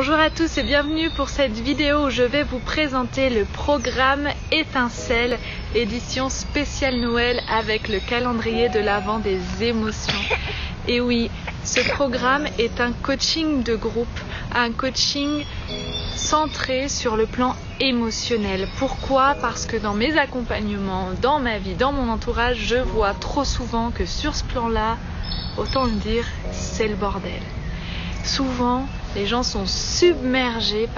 Bonjour à tous et bienvenue pour cette vidéo où je vais vous présenter le programme Étincelle, édition spéciale Noël avec le calendrier de l'Avent des émotions. Et oui, ce programme est un coaching de groupe, un coaching centré sur le plan émotionnel. Pourquoi? Parce que dans mes accompagnements, dans ma vie, dans mon entourage, je vois trop souvent que sur ce plan-là, autant le dire, c'est le bordel. Souvent, les gens sont submergés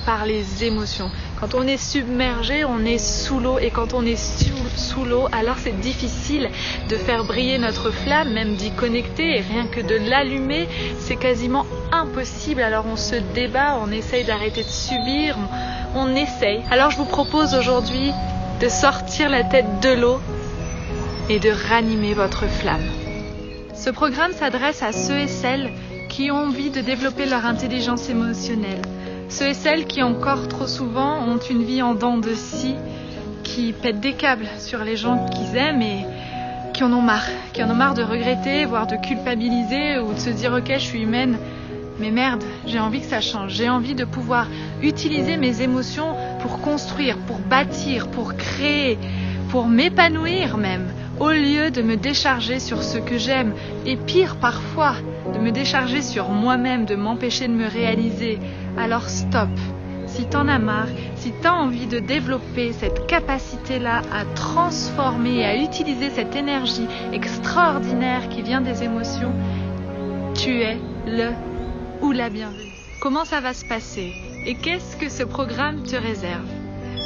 par les émotions. Quand on est submergé, on est sous l'eau. Et quand on est sous l'eau, alors c'est difficile de faire briller notre flamme, même d'y connecter. Et rien que de l'allumer, c'est quasiment impossible. Alors on se débat, on essaye d'arrêter de subir, on essaye. Alors je vous propose aujourd'hui de sortir la tête de l'eau et de ranimer votre flamme. Ce programme s'adresse à ceux et celles qui ont envie de développer leur intelligence émotionnelle. Ceux et celles qui encore trop souvent ont une vie en dents de scie, qui pètent des câbles sur les gens qu'ils aiment et qui en ont marre de regretter, voire de culpabiliser ou de se dire ok, je suis humaine, mais merde, j'ai envie que ça change. J'ai envie de pouvoir utiliser mes émotions pour construire, pour bâtir, pour créer, pour m'épanouir même, au lieu de me décharger sur ce que j'aime, et pire parfois, de me décharger sur moi-même, de m'empêcher de me réaliser. Alors stop, si t'en as marre, si t'as envie de développer cette capacité-là à transformer, à utiliser cette énergie extraordinaire qui vient des émotions, tu es le ou la bienvenue. Comment ça va se passer? Et qu'est-ce que ce programme te réserve?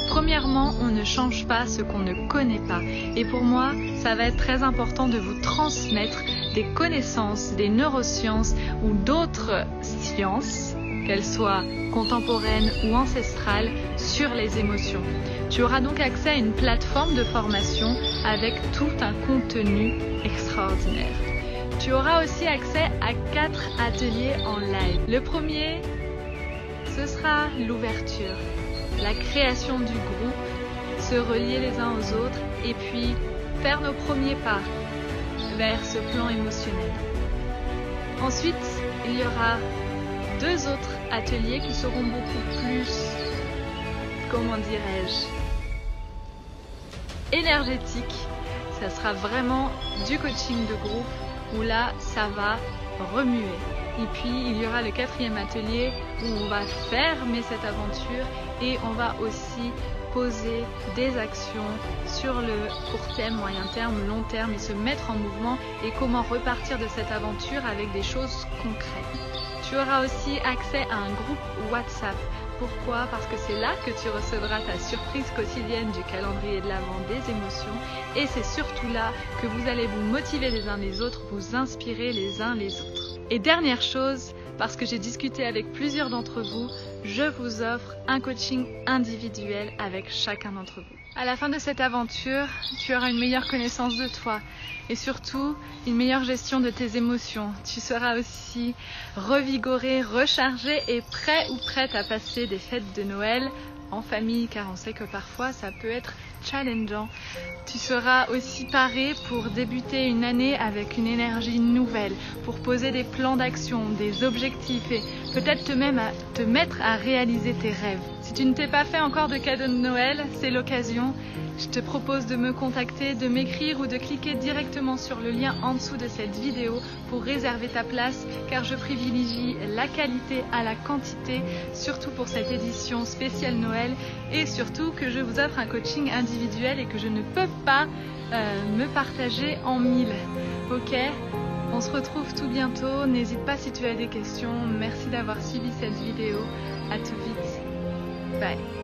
Premièrement, on ne change pas ce qu'on ne connaît pas. Et pour moi, ça va être très important de vous transmettre des connaissances, des neurosciences ou d'autres sciences, qu'elles soient contemporaines ou ancestrales, sur les émotions. Tu auras donc accès à une plateforme de formation avec tout un contenu extraordinaire. Tu auras aussi accès à 4 ateliers en live. Le premier, ce sera l'ouverture, la création du groupe, se relier les uns aux autres et puis faire nos premiers pas vers ce plan émotionnel. Ensuite, il y aura 2 autres ateliers qui seront beaucoup plus, comment dirais-je, énergétiques. Ça sera vraiment du coaching de groupe où là, ça va remuer. Et puis, il y aura le 4e atelier où on va fermer cette aventure et on va aussi poser des actions sur le court terme, moyen terme, long terme et se mettre en mouvement et comment repartir de cette aventure avec des choses concrètes. Tu auras aussi accès à un groupe WhatsApp. Pourquoi? Parce que c'est là que tu recevras ta surprise quotidienne du calendrier de l'Avent des émotions et c'est surtout là que vous allez vous motiver les uns les autres, vous inspirer les uns les autres. Et dernière chose, parce que j'ai discuté avec plusieurs d'entre vous, je vous offre un coaching individuel avec chacun d'entre vous. À la fin de cette aventure, tu auras une meilleure connaissance de toi et surtout une meilleure gestion de tes émotions. Tu seras aussi revigoré, rechargé et prêt ou prête à passer des fêtes de Noël en famille, car on sait que parfois ça peut être challengeant. Tu seras aussi paré pour débuter une année avec une énergie nouvelle, pour poser des plans d'action, des objectifs et peut-être te mettre à réaliser tes rêves. Si tu ne t'es pas fait encore de cadeau de Noël, c'est l'occasion. Je te propose de me contacter, de m'écrire ou de cliquer directement sur le lien en dessous de cette vidéo pour réserver ta place, car je privilégie la qualité à la quantité, surtout pour cette édition spéciale Noël, et surtout que je vous offre un coaching individuel et que je ne peux pas me partager en 1000. Ok? On se retrouve tout bientôt. N'hésite pas si tu as des questions. Merci d'avoir suivi cette vidéo. À tout vite. Bye.